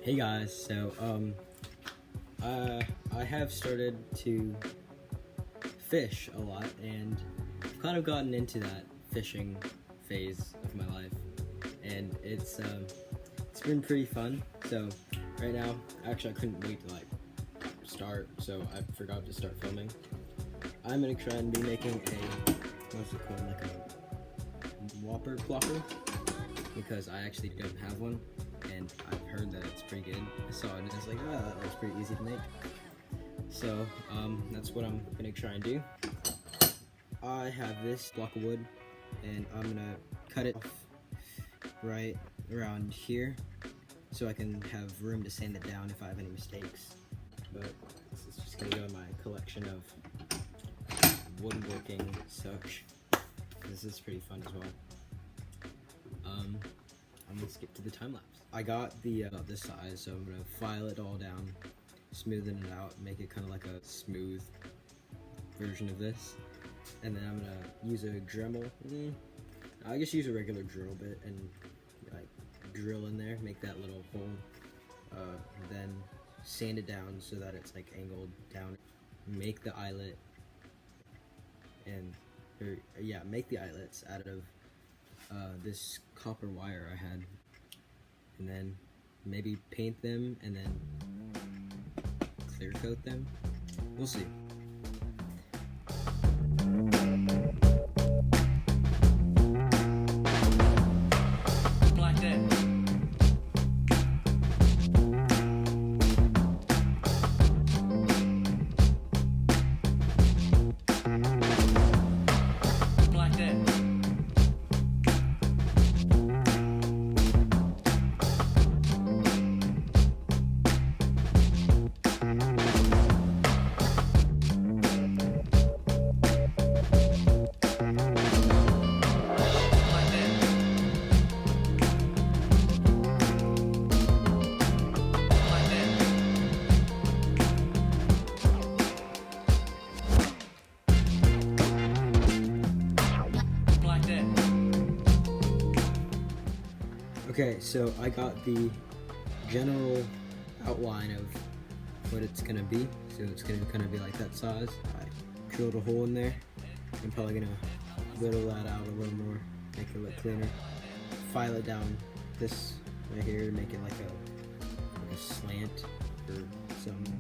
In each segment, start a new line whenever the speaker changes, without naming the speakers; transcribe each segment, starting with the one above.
Hey guys, I have started to fish a lot, and I've kind of gotten into that fishing phase of my life, and it's been pretty fun. So right now, actually I couldn't wait to start, so I forgot to start filming. I'm gonna try and be making what's it called, like a whopper plopper, because I actually don't have one. And I've heard that it's pretty good. I saw it and I was like, oh, that looks pretty easy to make. So, that's what I'm gonna try and do. I have this block of wood, and I'm gonna cut it off right around here, so I can have room to sand it down if I have any mistakes. But this is just gonna go in my collection of woodworking such. This is pretty fun as well. Let's get to the time lapse. I got the about this size, so I'm gonna file it all down, smoothen it out, make it kind of like a smooth version of this, and then I'm gonna use a Dremel. I just use a regular drill bit and like drill in there, make that little hole, then sand it down so that it's like angled down. Make the eyelet, make the eyelets out of this copper wire I had, and then maybe paint them and then clear coat them. We'll see. Like that. Okay, so I got the general outline of what it's gonna be. So it's gonna kind of be like that size. I drilled a hole in there. I'm probably gonna whittle that out a little more, make it look cleaner. File it down this right here to make it like a slant or something.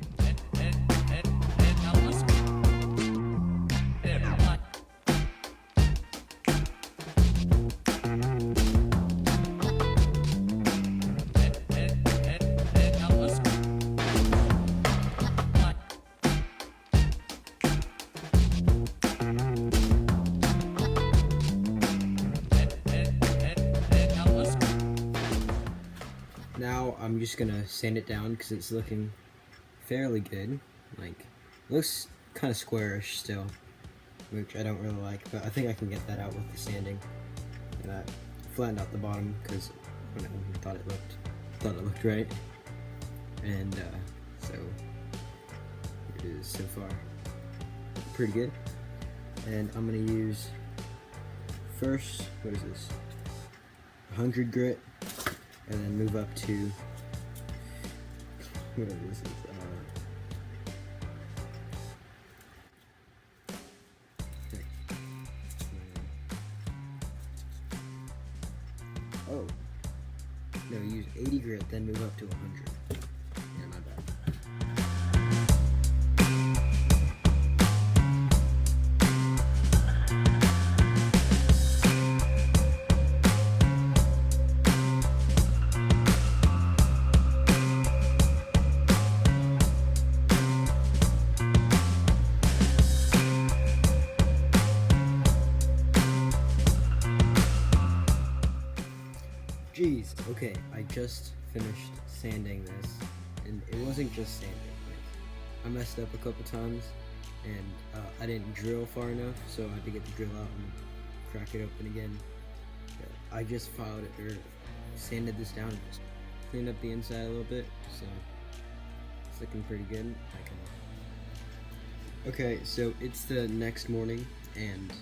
Now I'm just gonna sand it down because it's looking fairly good. Like, it looks kind of squarish still, which I don't really like, but I think I can get that out with the sanding. And I flattened out the bottom because I thought it looked right. And so it is so far pretty good. And I'm gonna use first, what is this? 100 grit. And then move up to whatever this is. Oh no, use 80 grit, then move up to 100. Yeah, my bad. Jeez, okay, I just finished sanding this, and it wasn't just sanding. Like, I messed up a couple times, and I didn't drill far enough, so I had to get the drill out and crack it open again. But I just sanded this down and just cleaned up the inside a little bit, so it's looking pretty good. Okay, so it's the next morning, and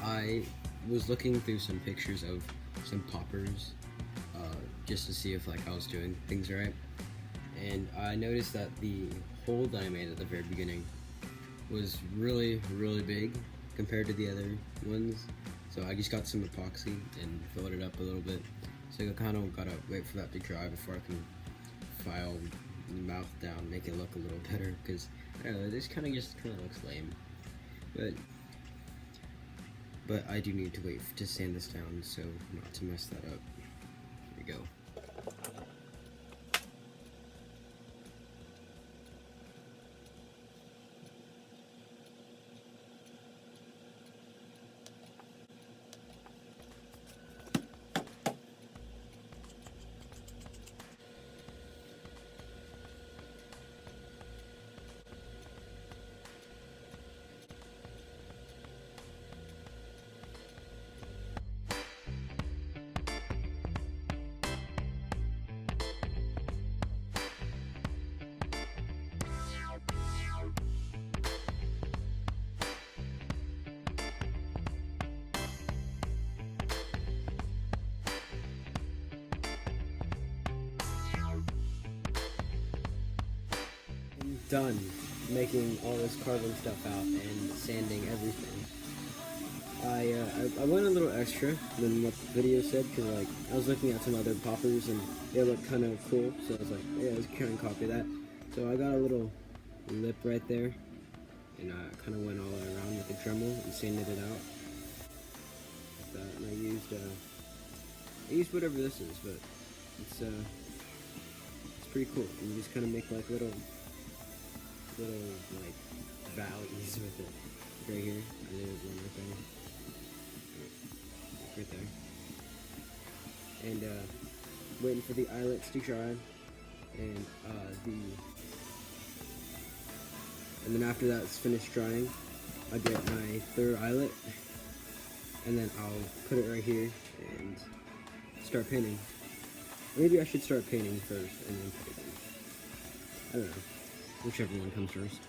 I was looking through some pictures of some poppers just to see if like I was doing things right. And I noticed that the hole that I made at the very beginning was really big compared to the other ones. So I just got some epoxy and filled it up a little bit. So I kind of gotta wait for that to dry before I can file the mouth down, make it look a little better, because I don't know, this kind of looks lame. But I do need to wait to sand this down so not to mess that up. Here we go. Done making all this carbon stuff out and sanding everything. I went a little extra than what the video said, because like I was looking at some other poppers and they look kind of cool, so I was like, yeah, let's try and copy that. So I got a little lip right there, and I kind of went all the way around with the Dremel and sanded it out. Like that. And I used whatever this is, but it's pretty cool. And you just kind of make like little like valleys with it. Right here, there's one right there, and waiting for the eyelets to dry, and then after that's finished drying, I get my third eyelet, and then I'll put it right here and start painting. Maybe I should start painting first and then put it in. I don't know. Whichever one comes first.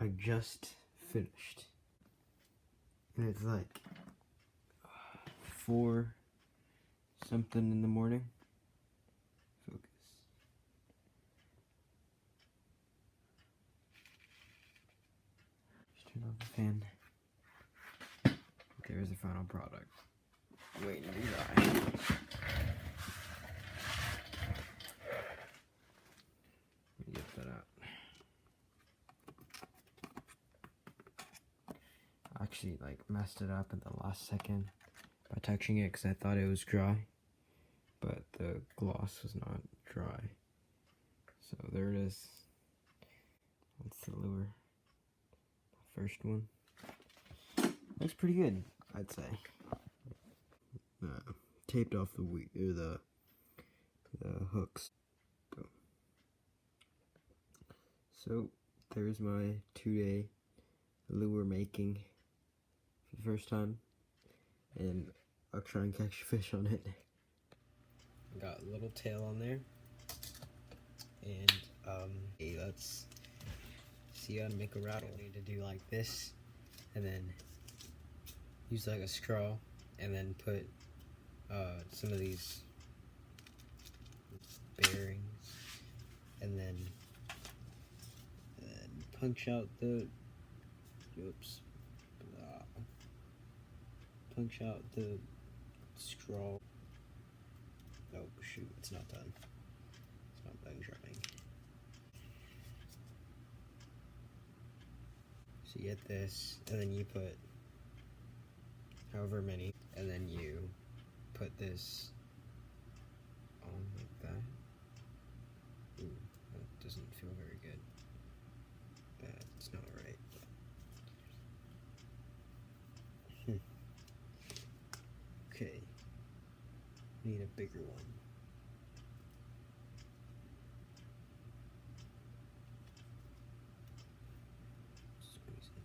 I just finished, and it's like 4 something in the morning. Focus. Just turn off the fan. There's the final product. Waiting to dry. Let me get that out. Actually like messed it up at the last second by touching it because I thought it was dry, but the gloss was not dry. So there it is. That's the lure. The first one. Looks pretty good, I'd say. Taped off the hooks. Boom. So there's my 2-day lure making for the first time, and I'll try and catch a fish on it. Got a little tail on there, and hey, let's see how to make a rattle. I need to do like this, and then use like a straw, and then put some of these bearings, and then punch out the punch out the straw. Oh shoot, it's not done. It's not done drying. So you get this, and then you put however many, and then you put this on Need a bigger one. Squeeze it.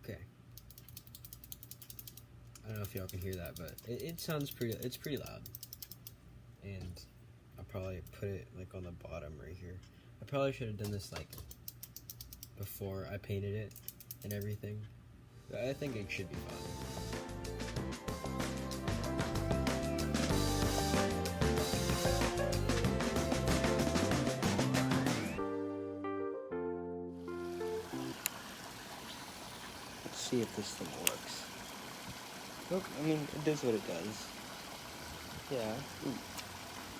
Okay. I don't know if y'all can hear that, but it sounds it's pretty loud. And I'll probably put it like on the bottom right here. I probably should have done this like before I painted it and everything. But I think it should be fine. Let's see if this thing works. Look, I mean, it does what it does. Yeah. Ooh.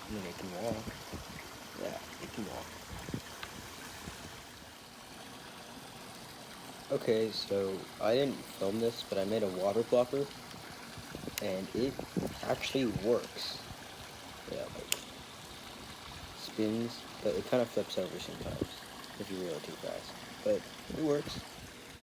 I mean, it can walk. Yeah, it can walk. Okay, so I didn't film this, but I made a water blocker, and it actually works. Yeah, like, spins, but it kind of flips over sometimes if you reel it too fast. But it works.